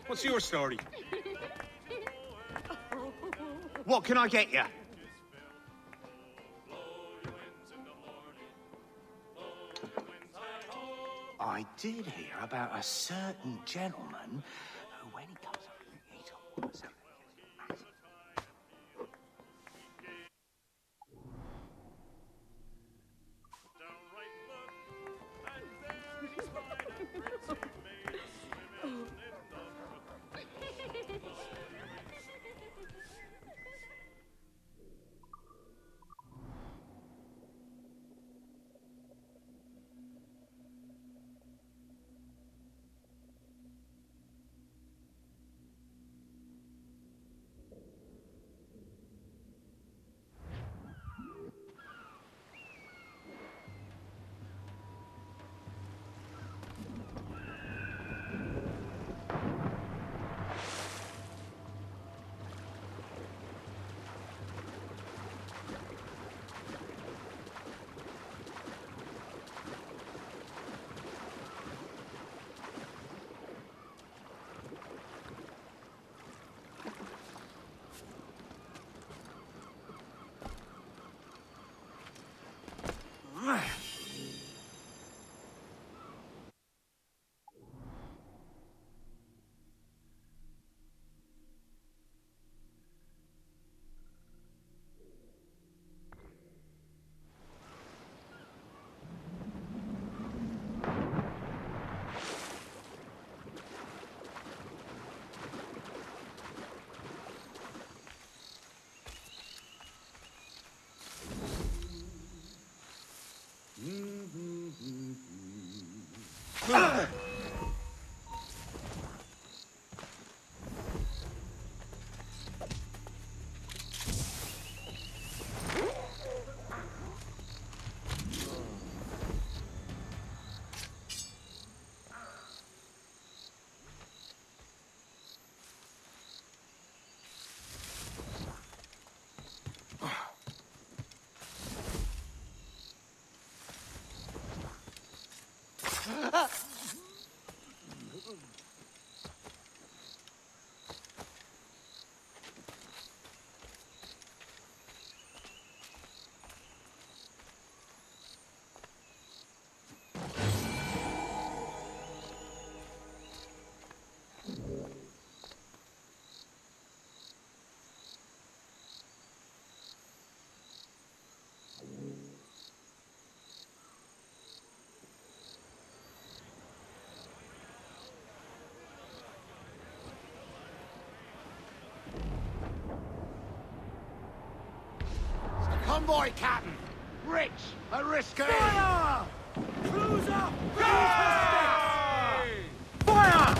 What's your story? What can I get you? I did hear about a certain gentleman who, when he comes up, he's got something. Convoy, Captain! Rich, a risky! Fire! Cruise up! Fire! Fire!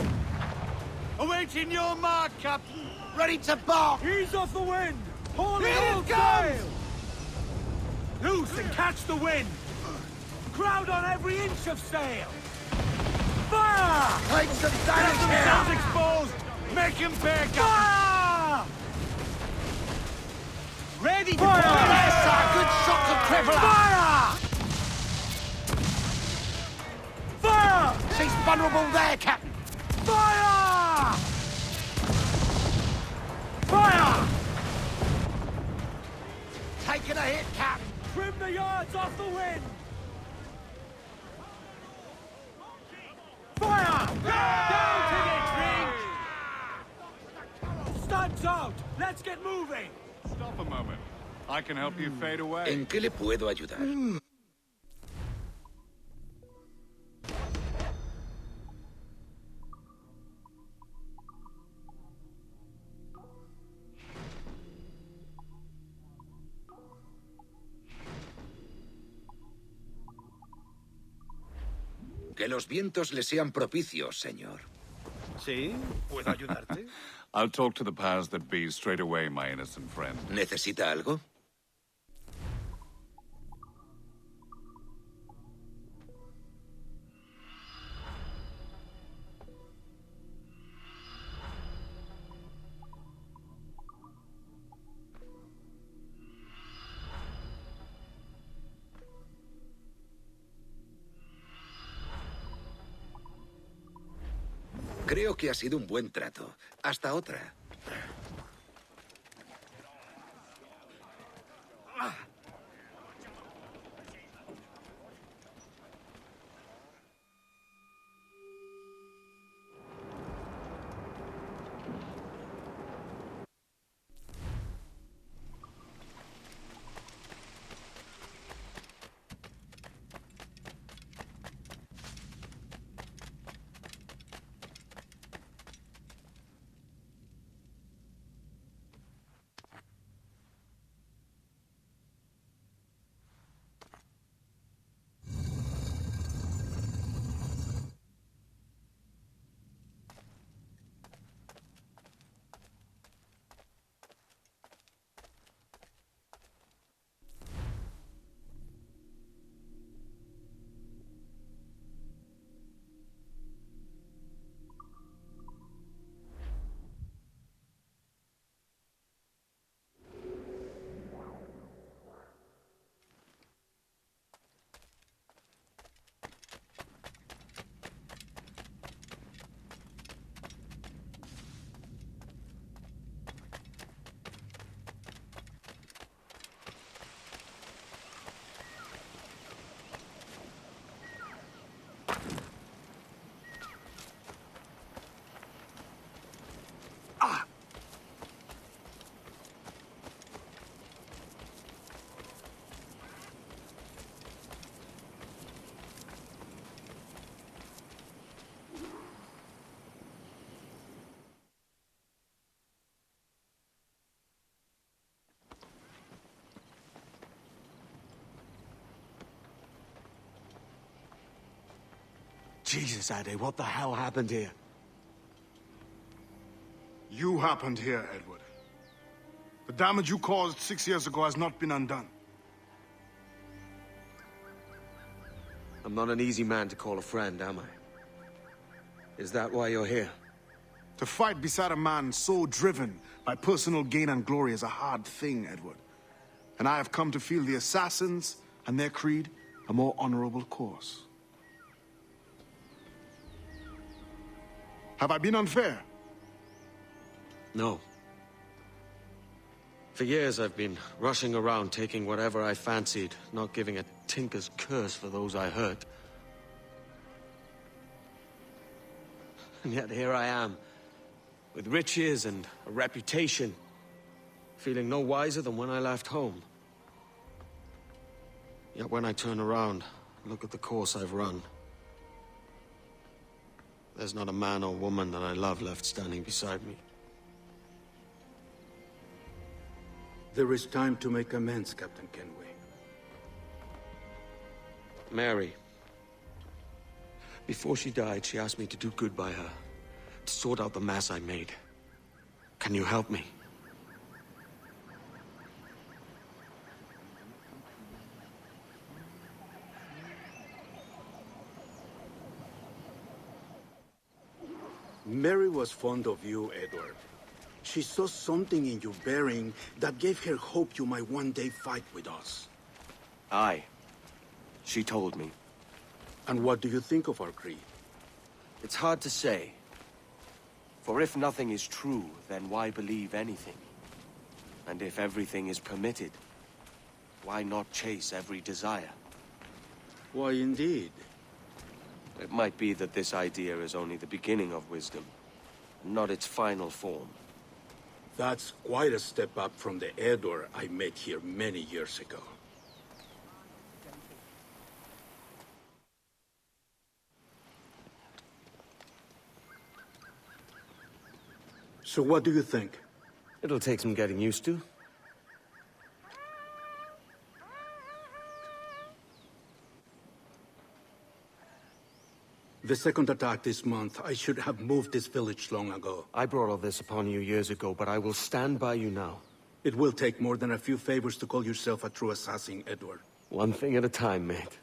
Awaiting your mark, Captain! Ready to bark! Ease off the wind! Haul Here it all it comes! sail! Loose and catch the wind! Crowd on every inch of sail! Fire! Take some damage Themselves here! exposed! Make him pay, Captain! Fire! Ready to Fire! Yes, sir! Good shot to cripple her! Fire! Fire! She's vulnerable there, Captain! Fire! Fire! Taking a hit, Captain! Trim the yards off the wind! Fire! Down to the trench! Stunts out! Let's get moving! Stop a moment. I can help you fade away. ¿En qué le puedo ayudar? Que los vientos le sean propicios, señor. ¿Sí? ¿Puedo ayudarte? I'll talk to the powers that be straight away, my innocent friend. ¿Necesita algo? Creo que ha sido un buen trato. Hasta otra. Jesus, Adé, what the hell happened here? You happened here, Edward. The damage you caused 6 years ago has not been undone. I'm not an easy man to call a friend, am I? Is that why you're here? To fight beside a man so driven by personal gain and glory is a hard thing, Edward. And I have come to feel the assassins and their creed a more honorable course. Have I been unfair? No. For years I've been rushing around taking whatever I fancied, not giving a tinker's curse for those I hurt. And yet here I am, with riches and a reputation, feeling no wiser than when I left home. Yet when I turn around, look at the course I've run. There's not a man or woman that I love left standing beside me. There is time to make amends, Captain Kenway. Mary. Before she died, she asked me to do good by her, to sort out the mess I made. Can you help me? Mary was fond of you, Edward. She saw something in your bearing that gave her hope you might one day fight with us. Aye. She told me. And what do you think of our creed? It's hard to say. For if nothing is true, then why believe anything? And if everything is permitted, why not chase every desire? Why, indeed. It might be that this idea is only the beginning of wisdom, not its final form. That's quite a step up from the Edward I met here many years ago. So what do you think? It'll take some getting used to. The second attack this month, I should have moved this village long ago. I brought all this upon you years ago, but I will stand by you now. It will take more than a few favors to call yourself a true assassin, Edward. One thing at a time, mate.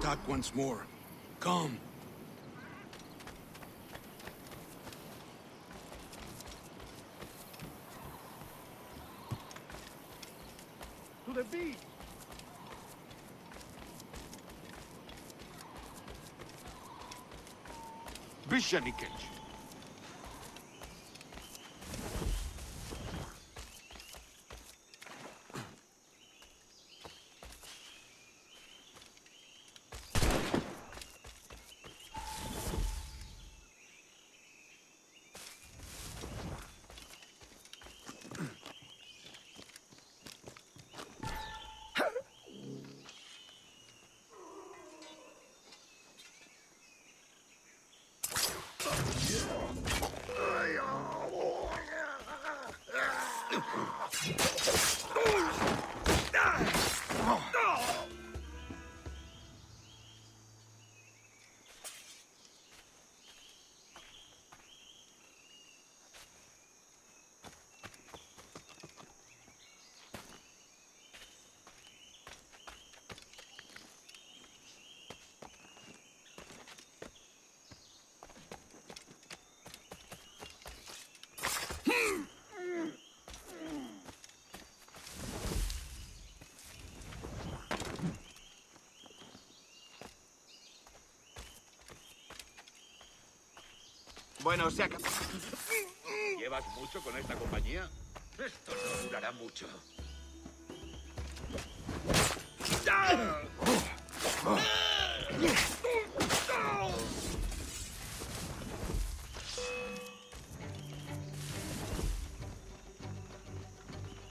attack once more. Come. To the beast! Bishanikech. Bueno, se acabó. ¿Llevas mucho con esta compañía? Esto no durará mucho.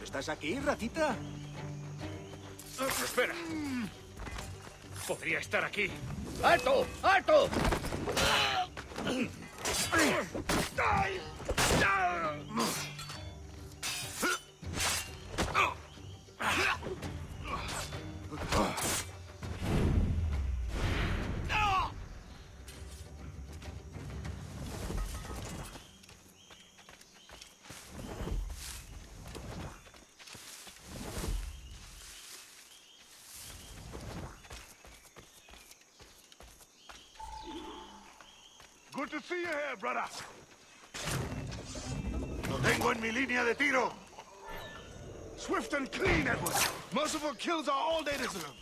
¿Estás aquí, ratita? Espera. Podría estar aquí. ¡Alto! ¡Alto! Good to see you here, brother. Lo tengo en mi línea de tiro. Swift and clean, Edward. Merciful kills are all they deserve.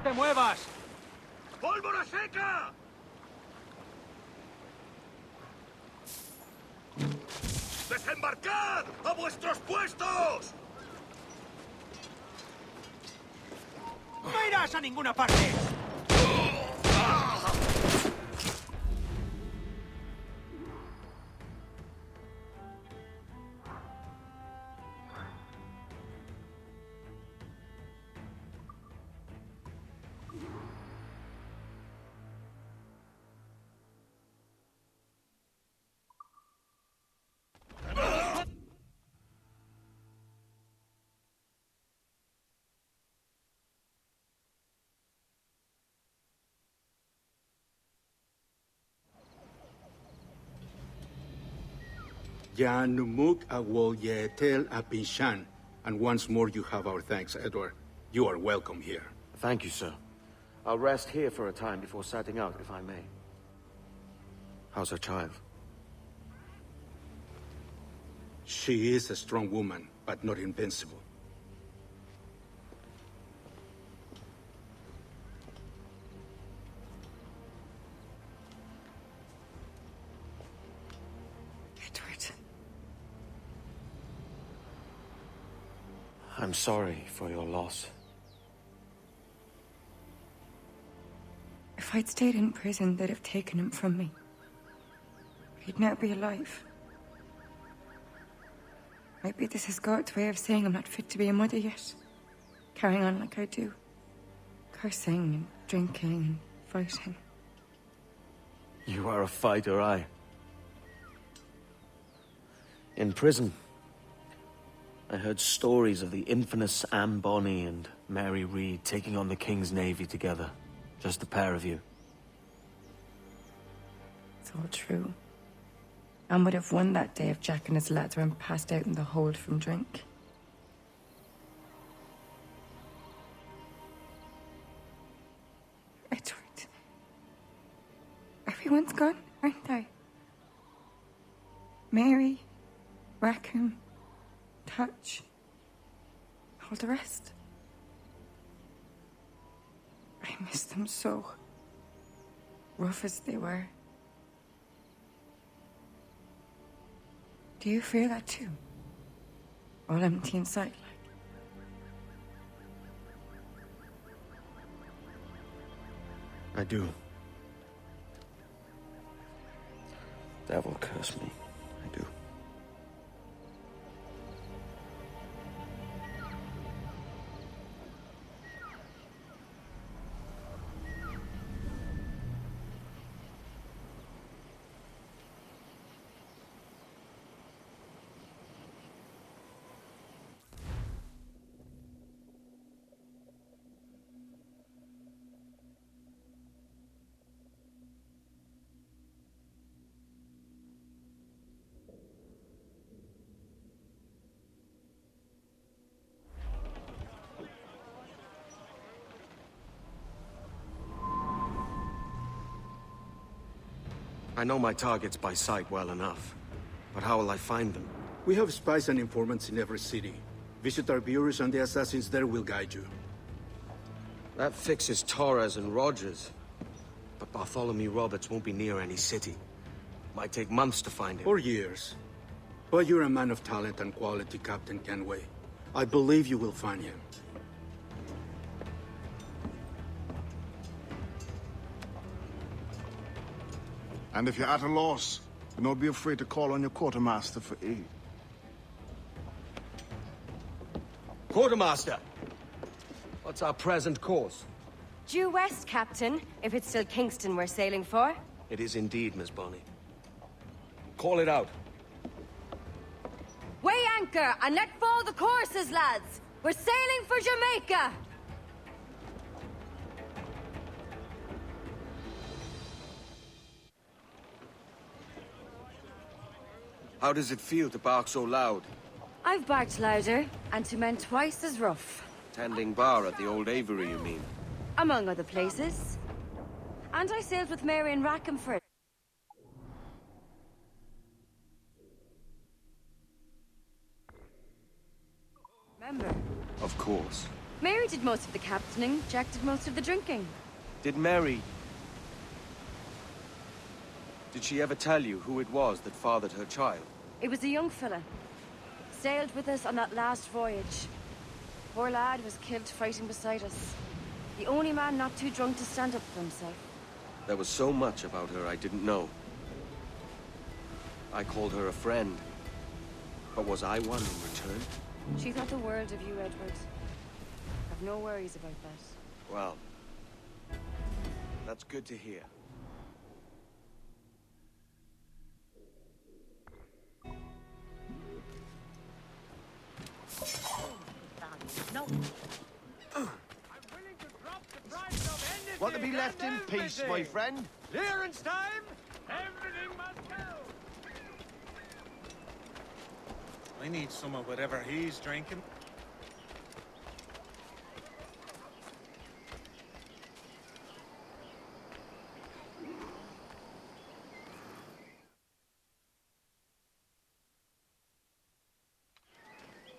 te muevas! ¡Pólvora seca! ¡Desembarcad! ¡A vuestros puestos! ¡No irás a ninguna parte! Ya Numuk Awol Yetel Apinshan. And once more you have our thanks, Edward. You are welcome here. Thank you, sir. I'll rest here for a time before setting out, if I may. How's her child? She is a strong woman, but not invincible. Edward. I'm sorry for your loss. If I'd stayed in prison, they'd have taken him from me. He'd now be alive. Maybe this is God's way of saying I'm not fit to be a mother yet. Carrying on like I do. Cursing and drinking and fighting. You are a fighter, aye. In prison, I heard stories of the infamous Anne Bonny and Mary Read taking on the King's Navy together. Just the pair of you. It's all true. Anne would have won that day if Jack and his lads weren't passed out in the hold from drink. Edward. Everyone's gone, aren't they? Mary, Rackham, Touch, all the rest. I miss them so. Rough as they were. Do you feel that too? All empty inside, like? I do. Devil curse me. I do. I know my targets by sight well enough, but how will I find them? We have spies and informants in every city. Visit our bureaus and the assassins there will guide you. That fixes Torres and Rogers. But Bartholomew Roberts won't be near any city. Might take months to find him. Or years. But you're a man of talent and quality, Captain Kenway. I believe you will find him. And if you're at a loss, do not be afraid to call on your quartermaster for aid. Quartermaster! What's our present course? Due west, Captain, if it's still Kingston we're sailing for. It is indeed, Miss Bonny. Call it out. Weigh anchor and let fall the courses, lads! We're sailing for Jamaica! How does it feel to bark so loud? I've barked louder, and to men twice as rough. Tending bar at the old Aviary, you mean? Among other places. And I sailed with Mary and Rackham for it. Remember? Of course. Mary did most of the captaining, Jack did most of the drinking. Did Mary... Did she ever tell you who it was that fathered her child? It was a young fella. Sailed with us on that last voyage. Poor lad was killed fighting beside us. The only man not too drunk to stand up for himself. There was so much about her I didn't know. I called her a friend. But was I one in return? She thought the world of you, Edward. I've no worries about that. Well, that's good to hear. No. Want to be left in peace, my friend? Clearance time! Everything must go! I need some of whatever he's drinking.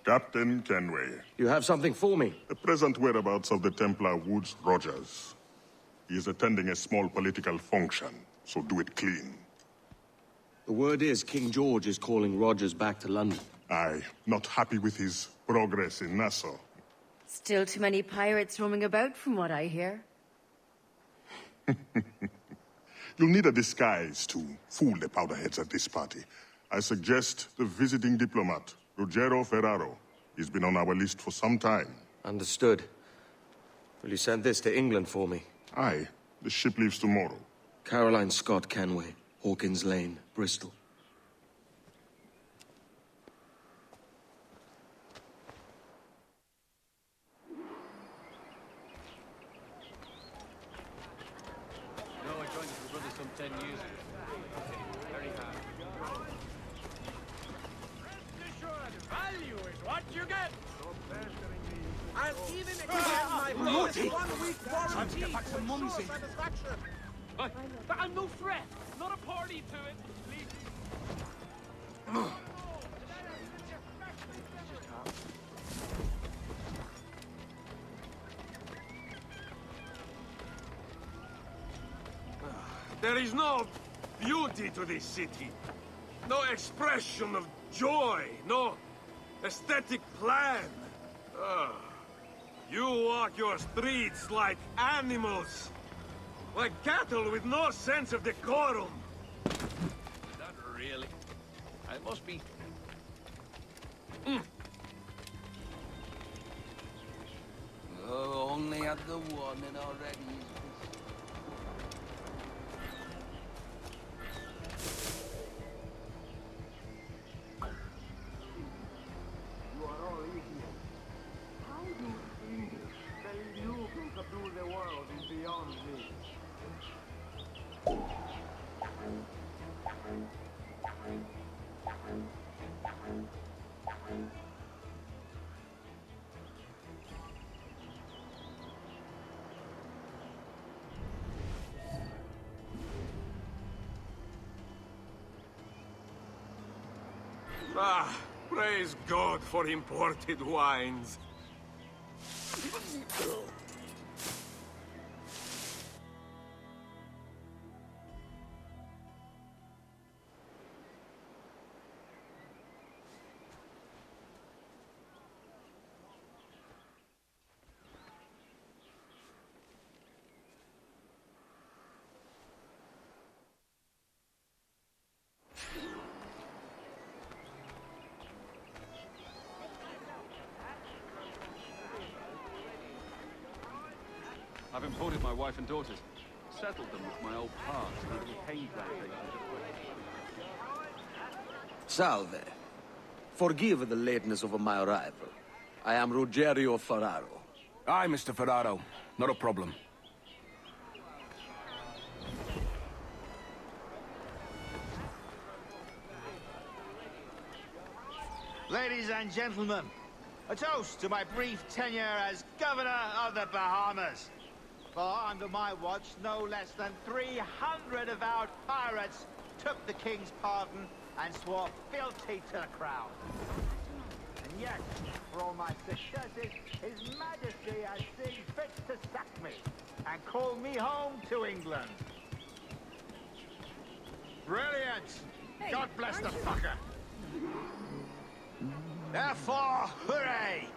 Captain Kenway. You have something for me? The present whereabouts of the Templar Woods Rogers. He is attending a small political function, so do it clean. The word is King George is calling Rogers back to London. Aye, not happy with his progress in Nassau. Still too many pirates roaming about from what I hear. You'll need a disguise to fool the powderheads at this party. I suggest the visiting diplomat, Ruggiero Ferraro. He's been on our list for some time. Understood. Will you send this to England for me? Aye. The ship leaves tomorrow. Caroline Scott Kenway, Hawkins Lane, Bristol. No, I joined your brother some 10 years ago. Very hard. Rest assured, value is what you get. I'll even extend my bonus 1 week warranty. Time to get back to for Mumsy. sure satisfaction. But I'm no threat. Not a party to it. Please. There is no beauty to this city. No expression of joy. No aesthetic plan. You walk your streets like animals. Like cattle with no sense of decorum. Not really. I must be... Oh, only at the one and already. You are all idiots. How do you feel that you can subdue the world is beyond me? Ah, praise God for imported wines. I've imported my wife and daughters. Settled them with my old parts in a little cane plantation. Salve. Forgive the lateness of my arrival. I am Ruggiero Ferraro. Aye, Mr. Ferraro. Not a problem. Ladies and gentlemen, a toast to my brief tenure as Governor of the Bahamas. For under my watch, no less than 300 avowed pirates took the King's pardon and swore fealty to the crown. And yet, for all my successes, His Majesty has seen fit to sack me and call me home to England. Brilliant! God bless the fucker! Therefore, hooray!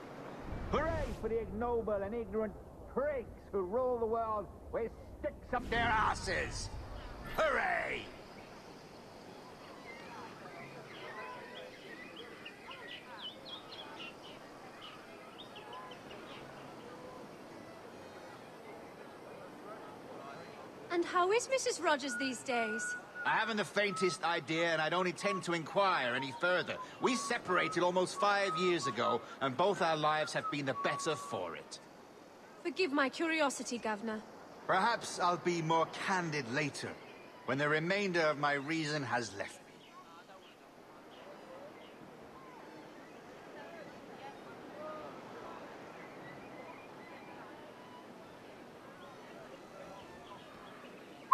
Hooray for the ignoble and ignorant prigs who rule the world with sticks up their asses! Hooray! And how is Mrs. Rogers these days? I haven't the faintest idea, and I don't intend to inquire any further. We separated almost 5 years ago, and both our lives have been the better for it. Forgive my curiosity, Governor. Perhaps I'll be more candid later, when the remainder of my reason has left me.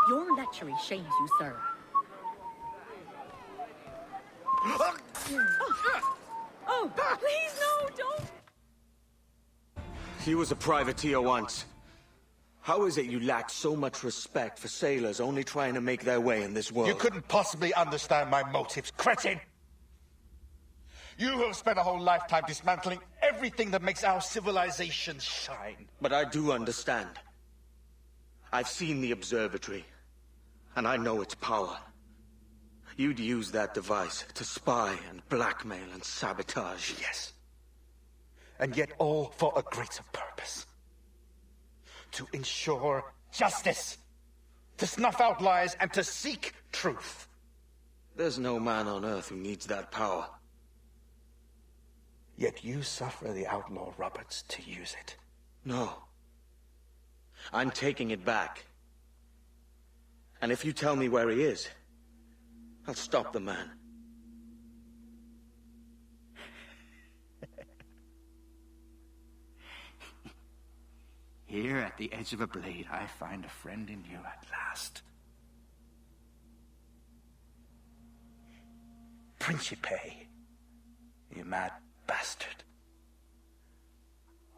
Your lechery shames you, sir. Oh, please, no, don't! He was a privateer once. How is it you lack so much respect for sailors only trying to make their way in this world? You couldn't possibly understand my motives, cretin! You have spent a whole lifetime dismantling everything that makes our civilization shine. But I do understand. I've seen the observatory, and I know its power. You'd use that device to spy and blackmail and sabotage. Yes. And yet all for a greater purpose. To ensure justice. To snuff out lies and to seek truth. There's no man on Earth who needs that power. Yet you suffer the outlaw Roberts to use it. No. I'm taking it back. And if you tell me where he is, I'll stop the man. Here at the edge of a blade, I find a friend in you at last. Principe, you mad bastard.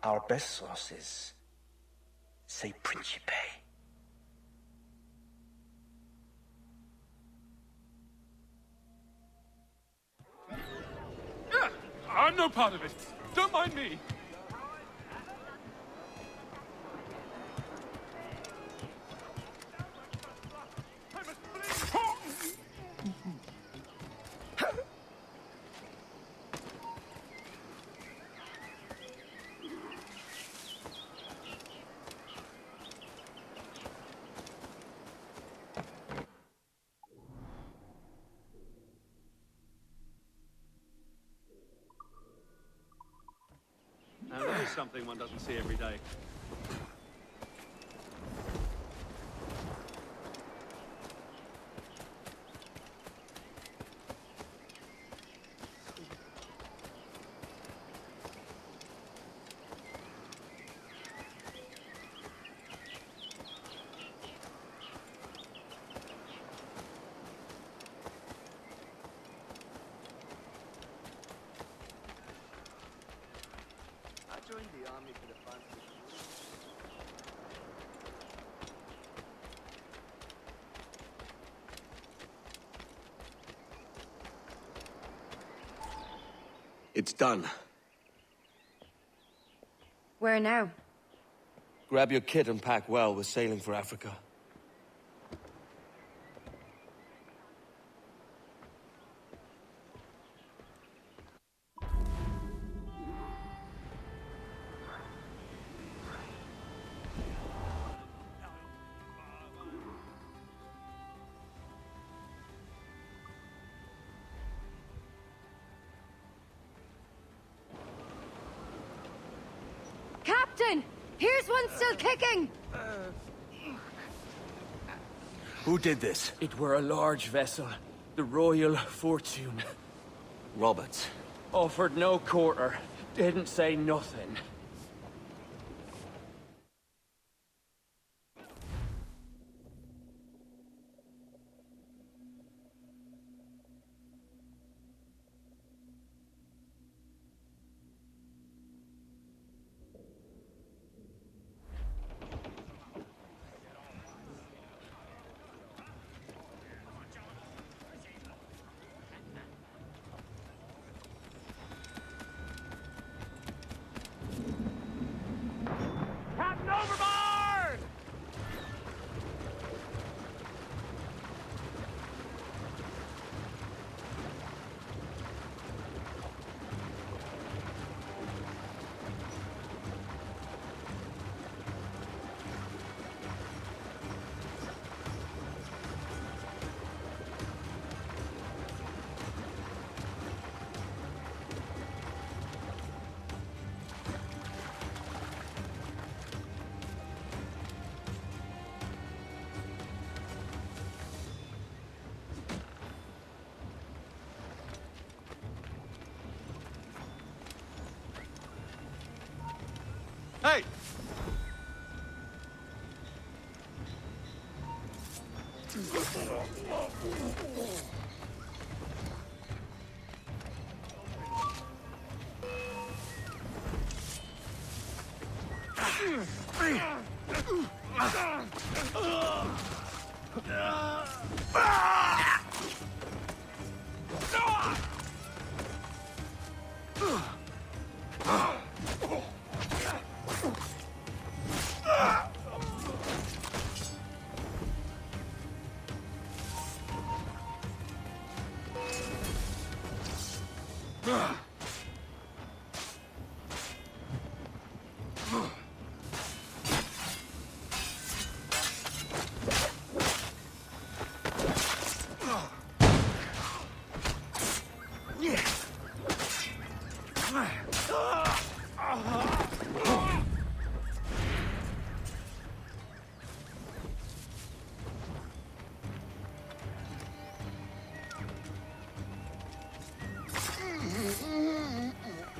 Our best sources say Principe. I'm no part of it. Don't mind me. Now, there is something one doesn't see every day. It's done. Where now? Grab your kit and pack well. We're sailing for Africa. Captain! Here's one still kicking! Who did this? It were a large vessel, the Royal Fortune. Roberts. Offered no quarter, didn't say nothing.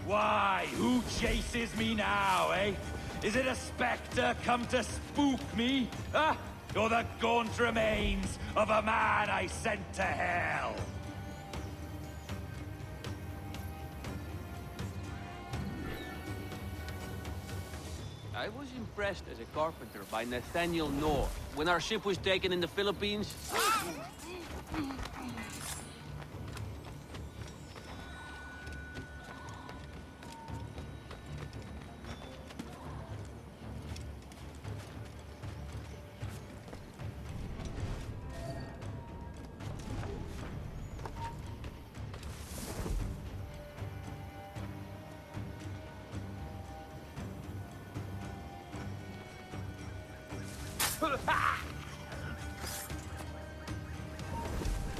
Why, who chases me now, eh? Is it a spectre come to spook me? Huh? Or the gaunt remains of a man I sent to hell? I was impressed as a carpenter by Nathaniel Knorr when our ship was taken in the Philippines.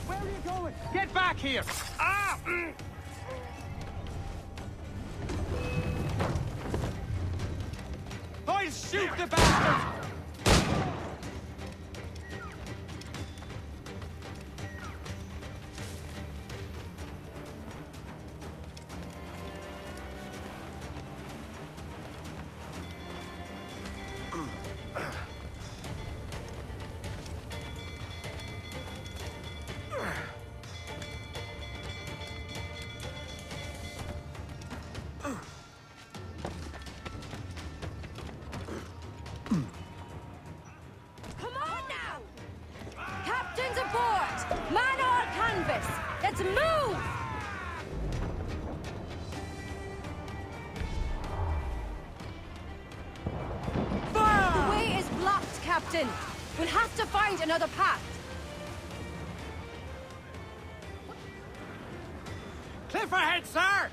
Where are you going? Get back here! Ah! I'll shoot the bastard! Let's move! Fire! The way is blocked, Captain. We'll have to find another path. Cliff ahead, sir!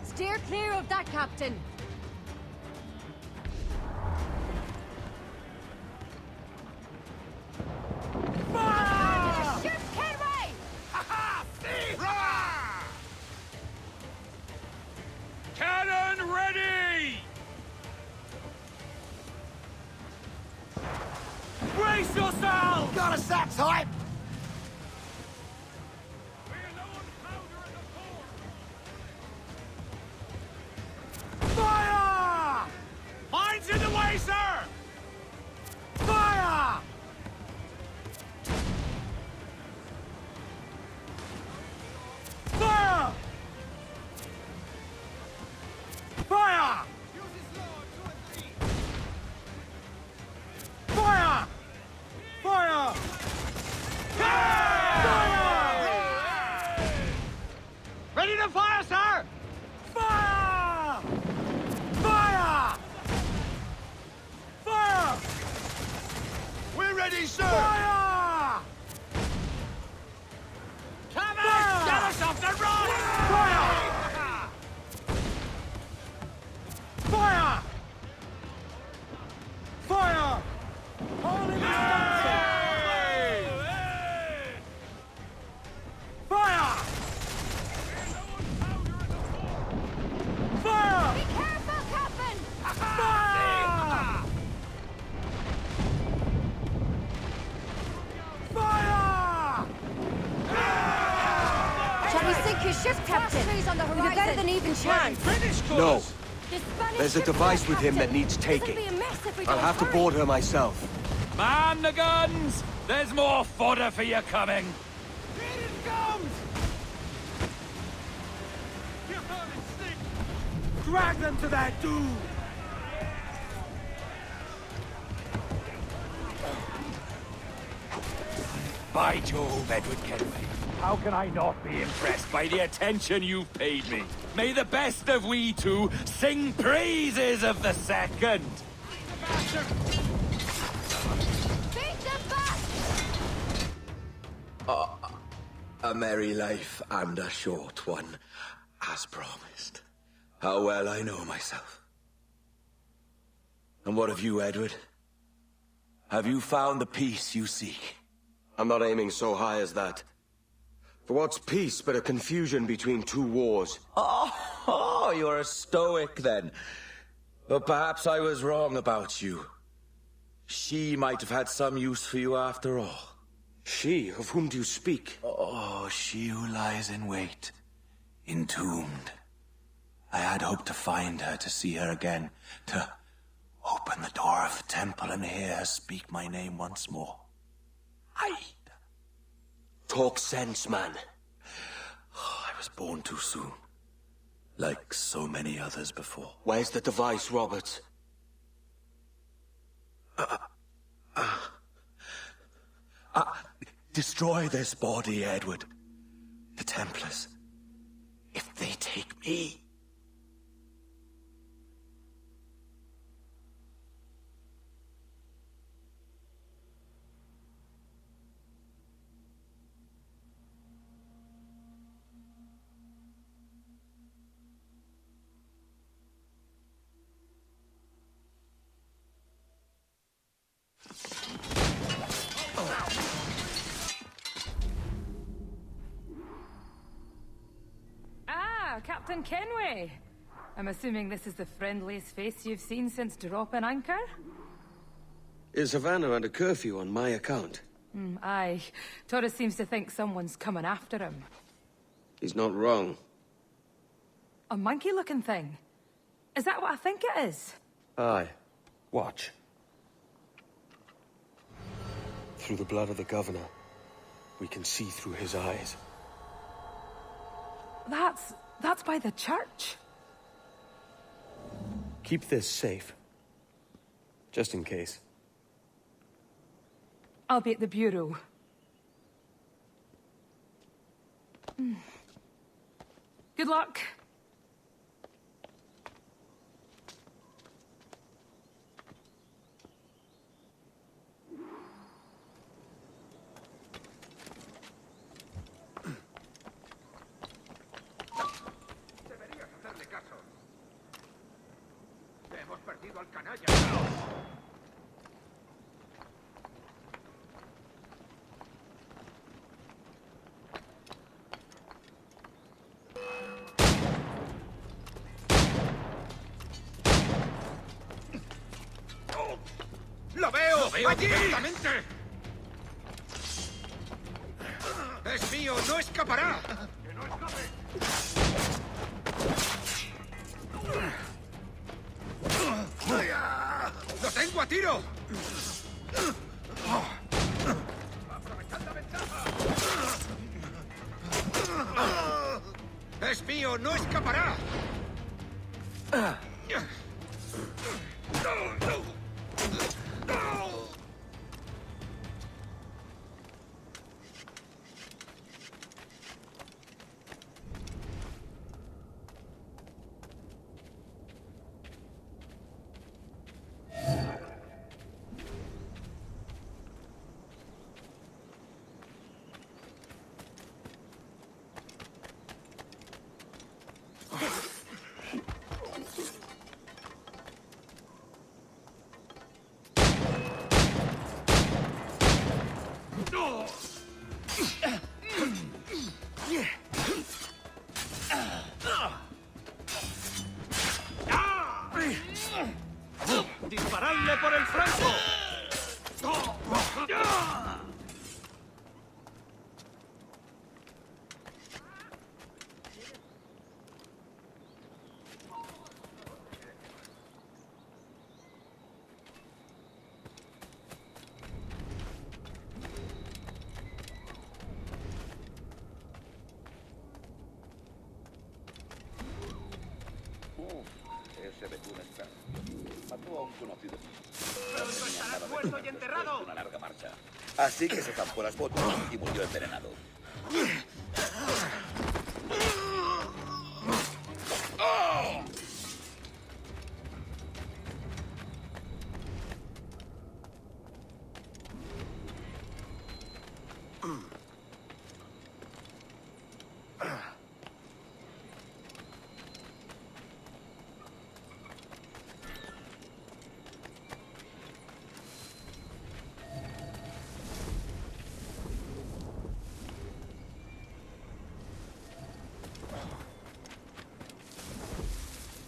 Steer clear of that, Captain. Cannon ready! Brace yourself! Got a sack type! Fire! Mine's in the way, sir! Fire! Fire! Fire! Fire! Fire! Fire! Ready to fire, sir! Fire! Fire! Fire! We're ready, sir! Fire! Come on! Get us off the road! Fire! Fire! Fire! Holy Fire! Fire! Be careful, Captain! Fire! Fire! Shall we sink his ship, Captain? On the horizon. We've a better than even chance. No. There's a device with him that needs taking. I'll have to board her myself. Man the guns! There's more fodder for you coming! Here it comes! Drag them to that dude! By Jove, Edward Kenway. How can I not be impressed by the attention you've paid me? May the best of we two sing praises of the second! A merry life and a short one, as promised. How well I know myself. And what of you, Edward? Have you found the peace you seek? I'm not aiming so high as that. For what's peace but a confusion between two wars? Oh, you're a stoic then. But perhaps I was wrong about you. She might have had some use for you after all. She? Of whom do you speak? Oh, she who lies in wait, entombed. I had hoped to find her, to see her again, to open the door of the temple and hear her speak my name once more. Talk sense, man. Oh, I was born too soon. Like so many others before. Where's the device, Robert? Destroy this body, Edward. The Templars. If they take me... Captain Kenway. I'm assuming this is the friendliest face you've seen since dropping anchor? Is Havana under curfew on my account? Aye. Torres seems to think someone's coming after him. He's not wrong. A monkey-looking thing? Is that what I think it is? Aye. Watch. Through the blood of the governor, we can see through his eyes. That's by the church. Keep this safe. Just in case. I'll be at the bureau. Good luck. ¡Lo veo! ¡Allí! ¡Directamente! ¡Es mío! ¡No escapará! ¡Que no escape! ¡Lo tengo a tiro! ¡Aprovechad la ventaja! ¡Es mío! ¡No escapará! ¡Disparadle por el flanco! un experto. Mató a un conocido. ¡Pronto estarás muerto y enterrado! Una larga marcha. Así que se zampó las botas y murió envenenado.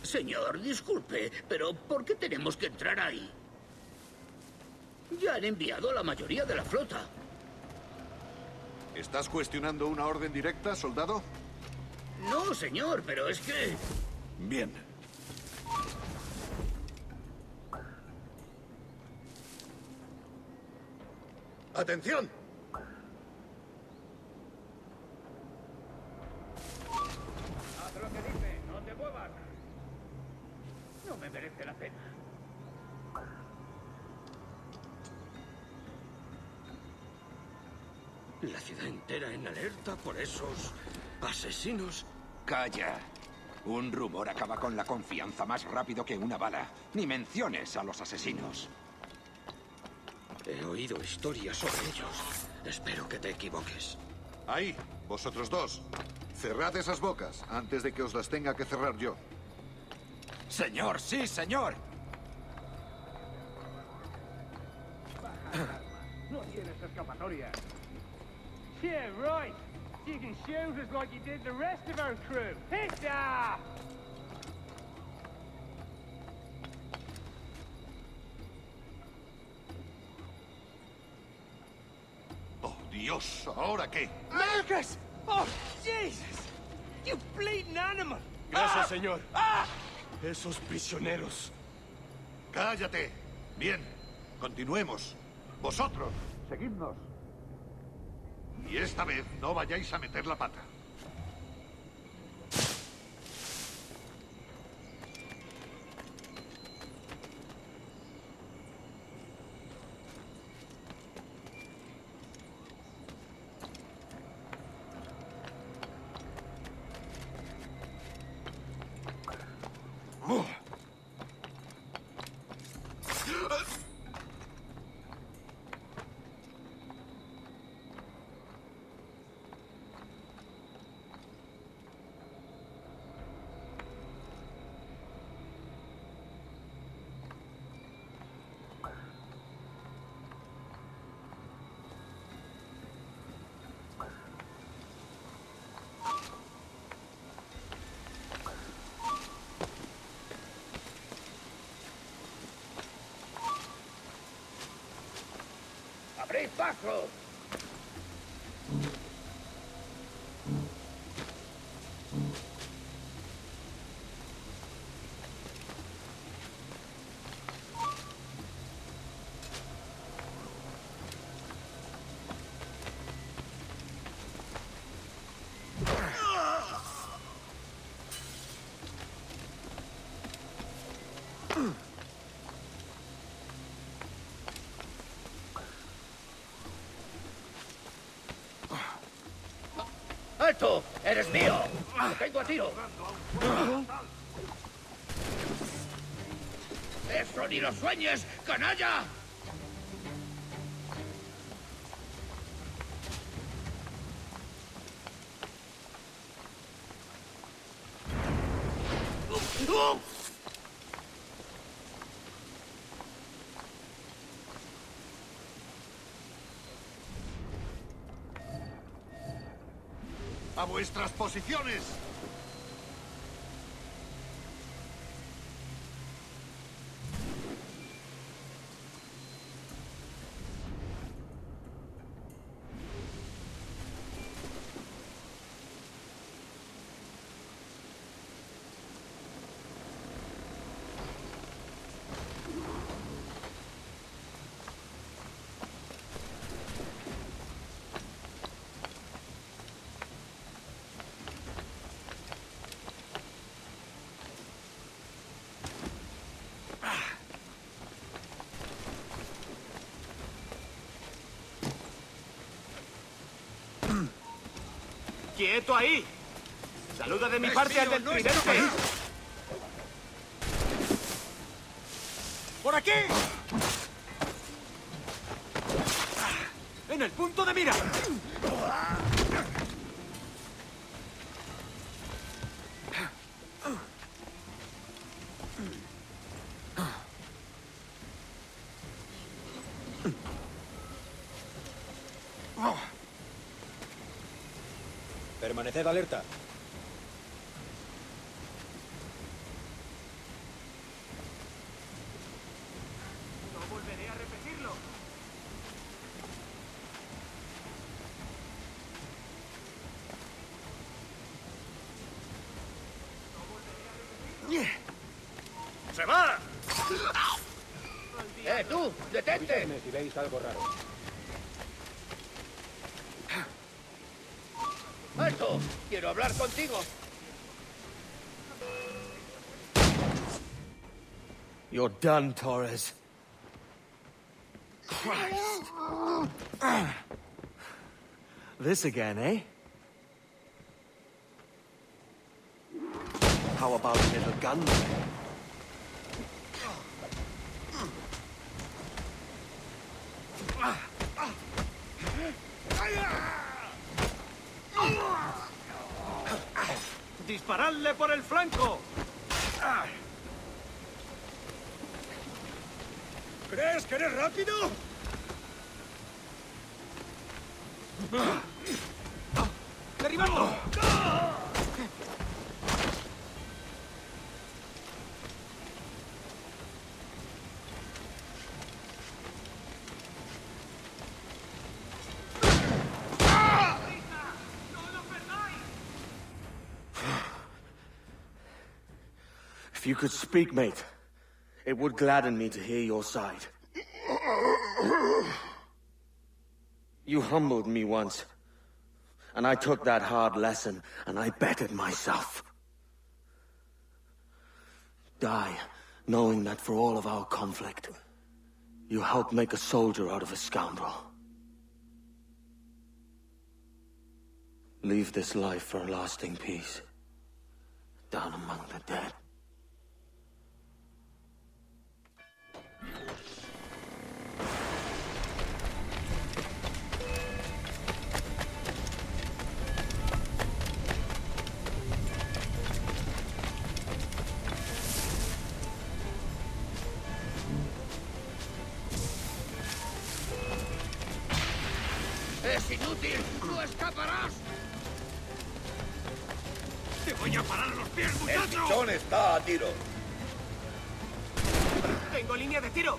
Señor, disculpe, pero ¿por qué tenemos que entrar ahí? Ya han enviado a la mayoría de la flota. ¿Estás cuestionando una orden directa, soldado? No, señor, pero es que... Bien. ¡Atención! Haz lo que dice, no te muevas. No me merece la pena. La ciudad entera en alerta por esos asesinos. Calla. Un rumor acaba con la confianza más rápido que una bala. Ni menciones a los asesinos. He oído historias sobre ellos. Espero que te equivoques. Ahí, vosotros dos. Cerrad esas bocas antes de que os las tenga que cerrar yo. Señor, sí, señor. No tienes escapatoria. Yeah, right. You can shoot us like you did the rest of our crew. Hit-da! ¡Oh, Dios! ¿Ahora qué? Marcus! Oh, Jesus! You bleeding animal! Gracias, señor. Esos prisioneros. ¡Cállate! Bien, continuemos. Vosotros, seguidnos. Y esta vez no vayáis a meter la pata. ¡Abrid paso! ¡Alto! ¡Eres mío! ¡Te tengo a tiro! ¡Eso ni lo sueñes, canalla! ¡A vuestras posiciones! ¡Quieto ahí! Saluda de mi parte al del tridente. ¡Por aquí! ¡En el punto de mira! Permaneced alerta. No volveré a repetirlo. ¡Se va! ¡Tú! ¡Detente! Si veis algo raro. ¡Alto! ¡Quiero hablar contigo! You're done, Torres. Christ. This again, eh? How about a little gun? ¡Disparadle por el flanco! ¿Crees que eres rápido? ¡Derribadlo! If you could speak, mate, it would gladden me to hear your side. You humbled me once, and I took that hard lesson, and I bettered myself. Die, knowing that for all of our conflict, you helped make a soldier out of a scoundrel. Leave this life for a lasting peace, down among the dead. ¡Es inútil! ¡No escaparás! ¡Te voy a parar a los pies, ¡El muchacho! pichón está a tiro! ¡Tengo línea de tiro!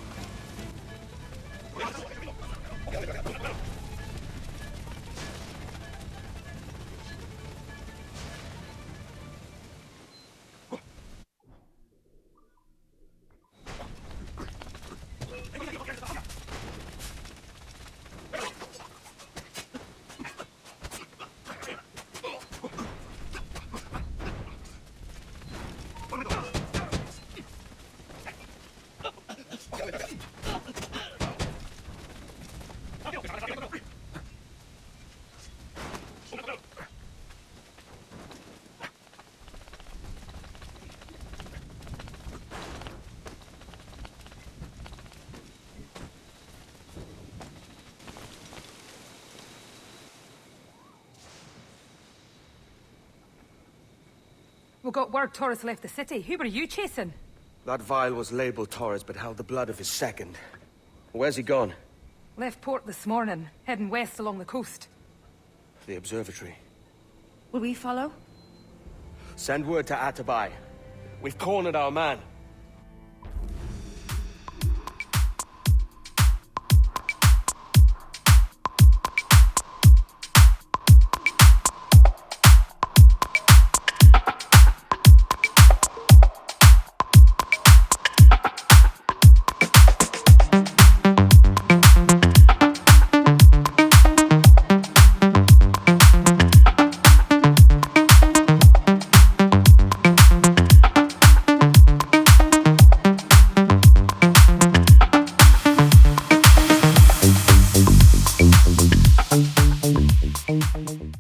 We got word Torres left the city. Who were you chasing? That vial was labeled Torres, but held the blood of his second. Where's he gone? Left port this morning, heading west along the coast. The observatory. Will we follow? Send word to Adéwalé. We've cornered our man.